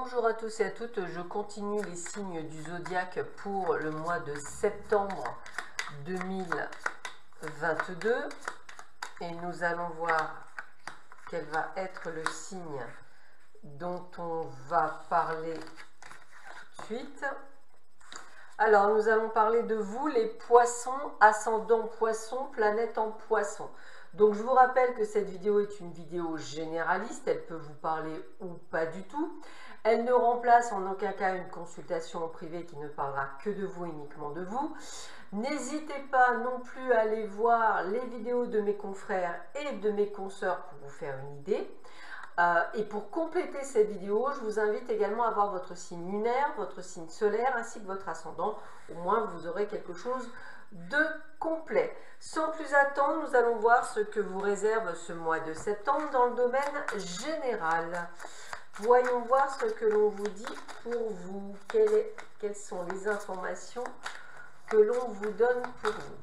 Bonjour à tous et à toutes, je continue les signes du zodiaque pour le mois de septembre 2022 et nous allons voir quel va être le signe dont on va parler tout de suite. Alors nous allons parler de vous les poissons, ascendant poisson, planète en poisson. Donc je vous rappelle que cette vidéo est une vidéo généraliste, elle peut vous parler ou pas du tout. Elle ne remplace en aucun cas une consultation en privé qui ne parlera que de vous, uniquement de vous. N'hésitez pas non plus à aller voir les vidéos de mes confrères et de mes consoeurs pour vous faire une idée. Et pour compléter cette vidéo, je vous invite également à voir votre signe lunaire, votre signe solaire ainsi que votre ascendant. Au moins vous aurez quelque chose de complet. Sans plus attendre, nous allons voir ce que vous réserve ce mois de septembre dans le domaine général. Voyons voir ce que l'on vous dit pour vous. Quelles sont les informations que l'on vous donne pour vous.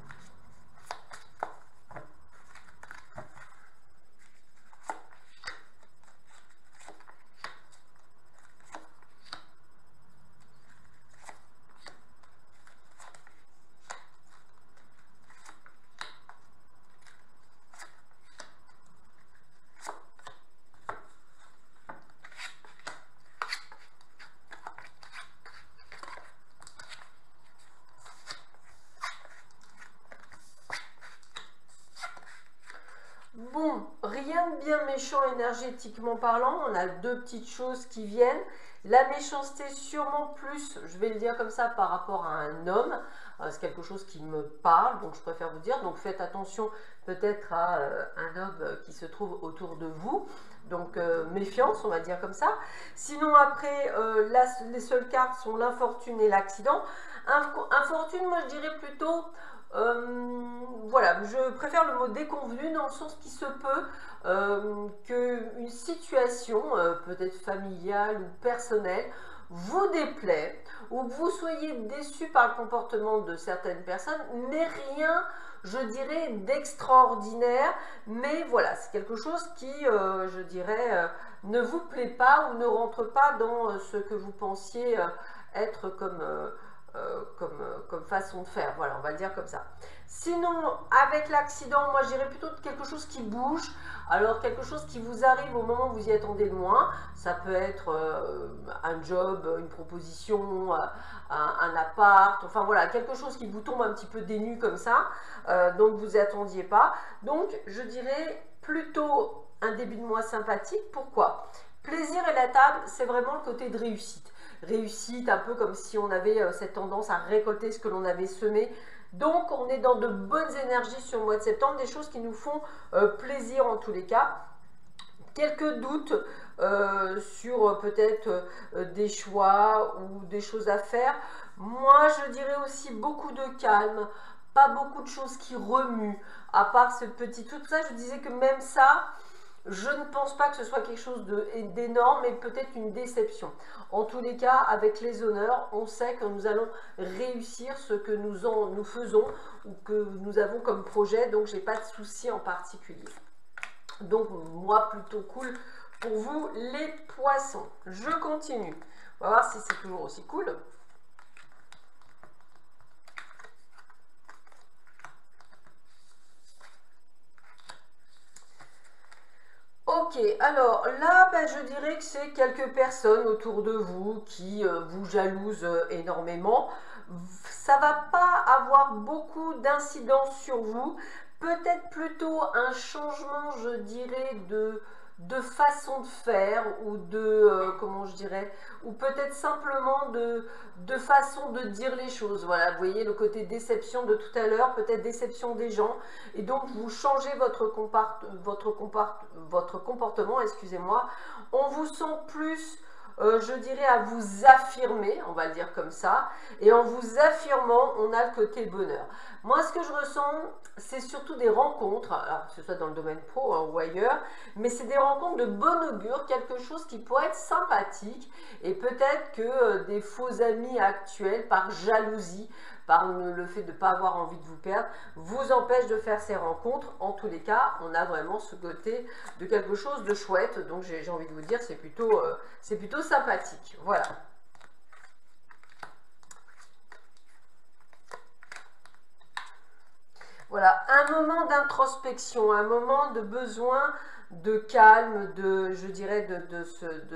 Bon, rien de bien méchant énergétiquement parlant, on a deux petites choses qui viennent. La méchanceté sûrement plus, je vais le dire comme ça, par rapport à un homme. C'est quelque chose qui me parle, donc je préfère vous dire. Donc faites attention peut-être à un homme qui se trouve autour de vous. Donc méfiance, on va dire comme ça. Sinon après, les seules cartes sont l'infortune et l'accident. Infortune, moi je dirais plutôt... voilà, je préfère le mot déconvenu dans le sens qui se peut qu'une situation, peut-être familiale ou personnelle, vous déplaît ou que vous soyez déçu par le comportement de certaines personnes, mais rien, je dirais, d'extraordinaire. Mais voilà, c'est quelque chose qui, je dirais, ne vous plaît pas ou ne rentre pas dans ce que vous pensiez être comme façon de faire, voilà, on va le dire comme ça. Sinon, avec l'accident, moi je dirais plutôt quelque chose qui bouge, alors quelque chose qui vous arrive au moment où vous y attendez le moins. Ça peut être un job, une proposition, un appart, enfin voilà, quelque chose qui vous tombe un petit peu des nues comme ça, donc vous n'y attendiez pas. Donc je dirais plutôt un début de mois sympathique. Pourquoi? Plaisir et la table, c'est vraiment le côté de réussite. Réussite, un peu comme si on avait cette tendance à récolter ce que l'on avait semé. Donc on est dans de bonnes énergies sur le mois de septembre, des choses qui nous font plaisir en tous les cas. Quelques doutes sur peut-être des choix ou des choses à faire. Moi je dirais aussi beaucoup de calme, pas beaucoup de choses qui remuent, à part ce petit tout ça. Je disais que même ça, je ne pense pas que ce soit quelque chose d'énorme, mais peut-être une déception. En tous les cas, avec les honneurs, on sait que nous allons réussir ce que nous faisons ou que nous avons comme projet, donc je n'ai pas de souci en particulier. Donc, moi, plutôt cool pour vous, les poissons. Je continue. On va voir si c'est toujours aussi cool. Ok, alors là, je dirais que c'est quelques personnes autour de vous qui vous jalousent énormément. Ça ne va pas avoir beaucoup d'incidence sur vous. Peut-être plutôt un changement, je dirais, de façon de faire ou de, comment je dirais, ou peut-être simplement de façon de dire les choses. Voilà, vous voyez le côté déception de tout à l'heure, peut-être déception des gens, et donc vous changez votre comportement, excusez-moi. On vous sent plus, je dirais, à vous affirmer, on va le dire comme ça, et en vous affirmant, on a le côté bonheur. Moi, ce que je ressens, c'est surtout des rencontres, alors que ce soit dans le domaine pro ou ailleurs, mais c'est des rencontres de bon augure, quelque chose qui pourrait être sympathique, et peut-être que des faux amis actuels, par jalousie, par le fait de ne pas avoir envie de vous perdre, vous empêche de faire ces rencontres. En tous les cas, on a vraiment ce côté de quelque chose de chouette. Donc j'ai envie de vous dire, c'est plutôt sympathique. Voilà. Voilà, un moment d'introspection, un moment de besoin de calme, je dirais de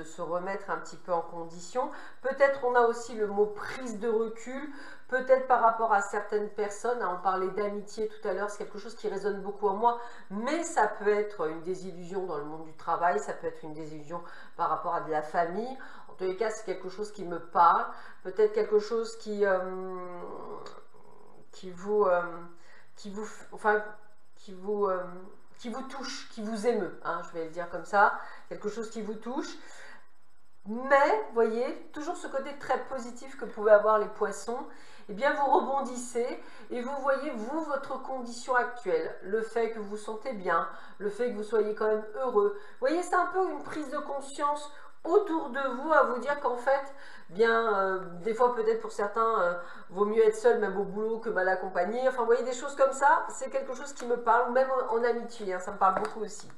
se remettre un petit peu en condition. Peut-être on a aussi le mot prise de recul, peut-être par rapport à certaines personnes. On parlait d'amitié tout à l'heure, c'est quelque chose qui résonne beaucoup en moi, mais ça peut être une désillusion dans le monde du travail, ça peut être une désillusion par rapport à de la famille. En tous les cas, c'est quelque chose qui me parle, peut-être quelque chose qui vous touche, qui vous émeut, hein, je vais le dire comme ça, quelque chose qui vous touche. Mais, voyez, toujours ce côté très positif que pouvaient avoir les poissons, eh bien vous rebondissez et vous voyez, vous, votre condition actuelle, le fait que vous vous sentez bien, le fait que vous soyez quand même heureux. Vous voyez, c'est un peu une prise de conscience autour de vous à vous dire qu'en fait, bien, des fois peut-être pour certains, vaut mieux être seul même au boulot que mal accompagné. Enfin, vous voyez, des choses comme ça, c'est quelque chose qui me parle, même en amitié, hein, ça me parle beaucoup aussi.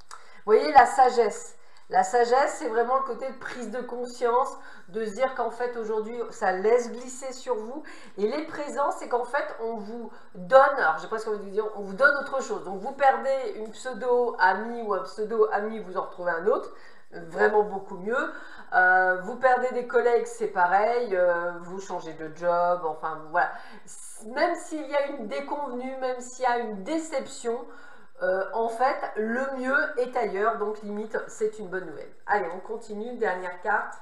Vous voyez, la sagesse. La sagesse, c'est vraiment le côté de prise de conscience, de se dire qu'en fait, aujourd'hui, ça laisse glisser sur vous. Et les présents, c'est qu'en fait, on vous donne, alors je sais pas ce qu'on veut dire, on vous donne autre chose. Donc, vous perdez une pseudo-amie ou un pseudo-ami, vous en retrouvez un autre, vraiment beaucoup mieux. Vous perdez des collègues, c'est pareil, vous changez de job, enfin, voilà. Même s'il y a une déconvenue, même s'il y a une déception, en fait, le mieux est ailleurs, donc limite, c'est une bonne nouvelle. Allez, on continue, dernière carte.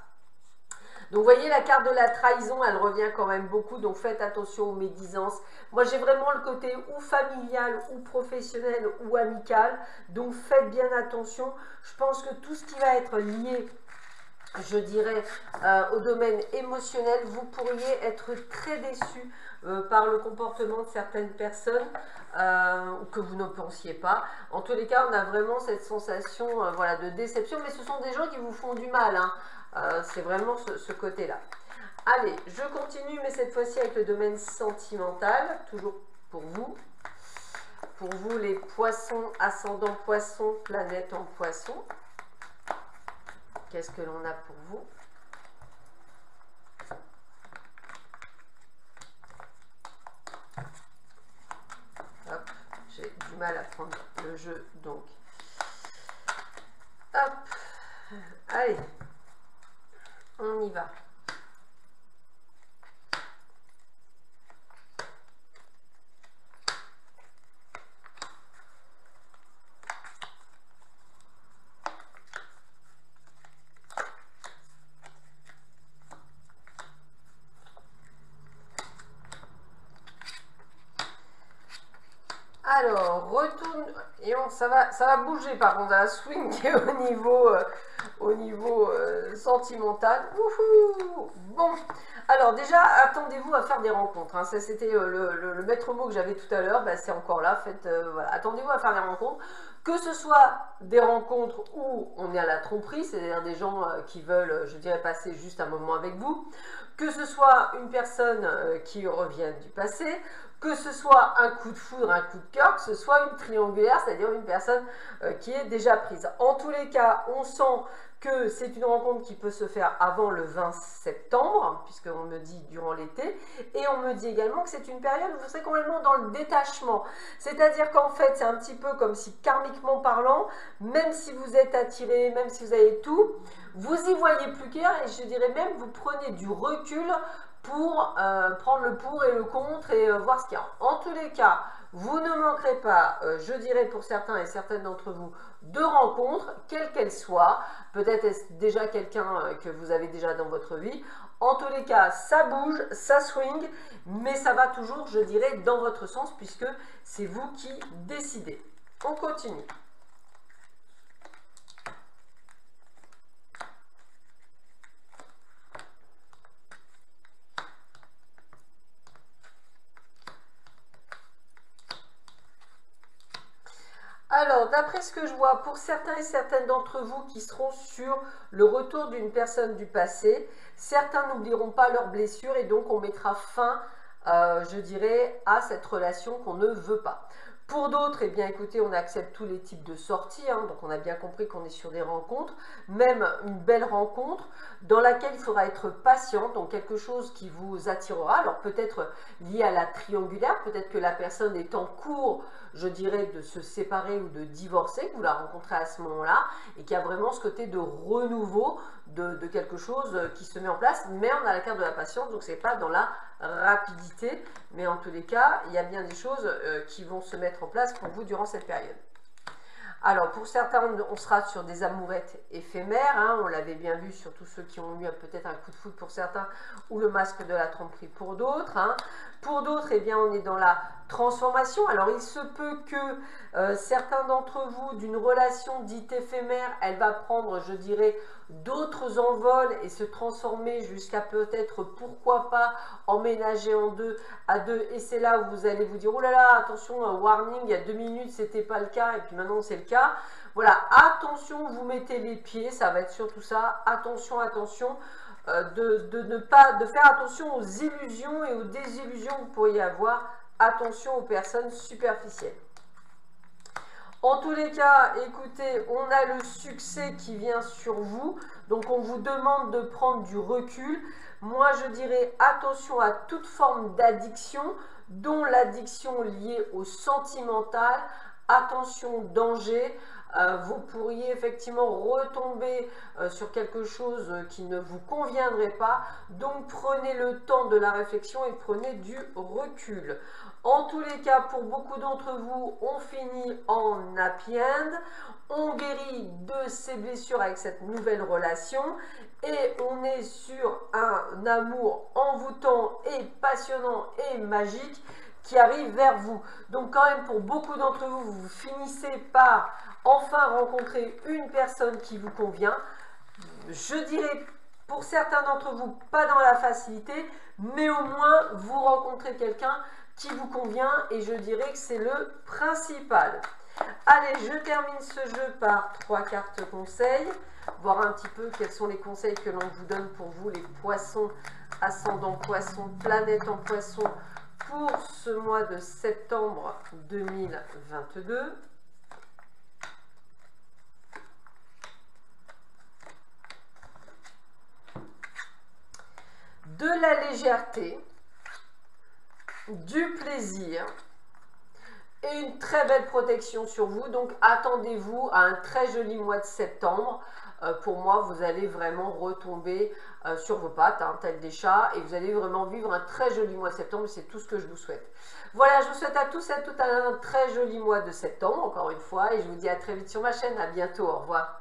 Donc, vous voyez, la carte de la trahison, elle revient quand même beaucoup, donc faites attention aux médisances. Moi, j'ai vraiment le côté ou familial, ou professionnel, ou amical, donc faites bien attention. Je pense que tout ce qui va être lié, je dirais, au domaine émotionnel, vous pourriez être très déçu par le comportement de certaines personnes que vous ne pensiez pas. En tous les cas, on a vraiment cette sensation voilà, de déception, mais ce sont des gens qui vous font du mal, hein. C'est vraiment ce côté-là. Allez, je continue, mais cette fois-ci avec le domaine sentimental, toujours pour vous. Pour vous, les poissons, ascendant poisson, planète en poisson. Qu'est-ce que l'on a pour vous? Hop, j'ai du mal à prendre le jeu, donc. Hop, allez, on y va. Alors, retourne, et ça va bouger par contre, ça va swinguer au niveau sentimental. Wouhou. Bon, alors déjà, attendez-vous à faire des rencontres, hein. Ça c'était le maître mot que j'avais tout à l'heure, bah, c'est encore là, voilà. Attendez-vous à faire des rencontres, que ce soit des rencontres où on est à la tromperie, c'est-à-dire des gens qui veulent, je dirais, passer juste un moment avec vous, que ce soit une personne qui revient du passé, que ce soit un coup de foudre, un coup de cœur, que ce soit une triangulaire, c'est-à-dire une personne qui est déjà prise. En tous les cas, on sent que c'est une rencontre qui peut se faire avant le 20 septembre, puisqu'on me dit durant l'été, et on me dit également que c'est une période où vous serez complètement dans le détachement. C'est-à-dire qu'en fait, c'est un petit peu comme si, karmiquement parlant, même si vous êtes attiré, même si vous avez tout, vous y voyez plus clair, et je dirais même, vous prenez du recul pour prendre le pour et le contre et voir ce qu'il y a. En tous les cas, vous ne manquerez pas, je dirais pour certains et certaines d'entre vous, de rencontres, quelles qu'elles soient. Peut-être est-ce déjà quelqu'un que vous avez déjà dans votre vie. En tous les cas, ça bouge, ça swing, mais ça va toujours, je dirais, dans votre sens, puisque c'est vous qui décidez. On continue. Alors, d'après d'après ce que je vois, pour certains et certaines d'entre vous qui seront sur le retour d'une personne du passé, certains n'oublieront pas leurs blessures et donc on mettra fin, je dirais, à cette relation qu'on ne veut pas. Pour d'autres, eh bien écoutez, on accepte tous les types de sorties, hein, donc on a bien compris qu'on est sur des rencontres, même une belle rencontre dans laquelle il faudra être patient, donc quelque chose qui vous attirera, alors peut-être lié à la triangulaire, peut-être que la personne est en cours, je dirais, de se séparer ou de divorcer, que vous la rencontrez à ce moment-là, et qu'il y a vraiment ce côté de renouveau de quelque chose qui se met en place, mais on a la carte de la patience, donc c'est pas dans la rapidité, mais en tous les cas, il y a bien des choses qui vont se mettre en place pour vous durant cette période. Alors, pour certains, on sera sur des amourettes éphémères, hein, on l'avait bien vu sur tous ceux qui ont eu peut-être un coup de foudre pour certains, ou le masque de la tromperie pour d'autres. Hein. Pour d'autres, eh bien, on est dans la transformation. Alors, il se peut que certains d'entre vous, d'une relation dite éphémère, elle va prendre, je dirais, d'autres envols et se transformer jusqu'à peut-être, pourquoi pas, emménager à deux. Et c'est là où vous allez vous dire, oh là là, attention, warning, il y a 2 minutes, c'était pas le cas, et puis maintenant c'est le cas. Voilà, attention, vous mettez les pieds, ça va être surtout ça. Attention, attention, de faire attention aux illusions et aux désillusions que vous pourriez avoir. Attention aux personnes superficielles. En tous les cas, écoutez, on a le succès qui vient sur vous, donc on vous demande de prendre du recul. Moi, je dirais attention à toute forme d'addiction, dont l'addiction liée au sentimental. Attention, danger. Vous pourriez effectivement retomber sur quelque chose qui ne vous conviendrait pas. Donc, prenez le temps de la réflexion et prenez du recul. En tous les cas, pour beaucoup d'entre vous, on finit en happy end. On guérit de ces blessures avec cette nouvelle relation. Et on est sur un amour envoûtant et passionnant et magique qui arrive vers vous. Donc quand même, pour beaucoup d'entre vous, vous finissez par enfin rencontrer une personne qui vous convient. Je dirais, pour certains d'entre vous, pas dans la facilité, mais au moins, vous rencontrez quelqu'un qui vous convient et je dirais que c'est le principal. Allez, je termine ce jeu par 3 cartes conseils, voir un petit peu quels sont les conseils que l'on vous donne pour vous, les poissons, ascendant poisson, planète en poisson, pour ce mois de septembre 2022. De la légèreté, du plaisir et une très belle protection sur vous. Donc attendez-vous à un très joli mois de septembre. Pour moi, vous allez vraiment retomber sur vos pattes, hein, tel des chats, et vous allez vraiment vivre un très joli mois de septembre. C'est tout ce que je vous souhaite. Voilà, je vous souhaite à tous et à toutes un très joli mois de septembre, encore une fois, et je vous dis à très vite sur ma chaîne. À bientôt, au revoir.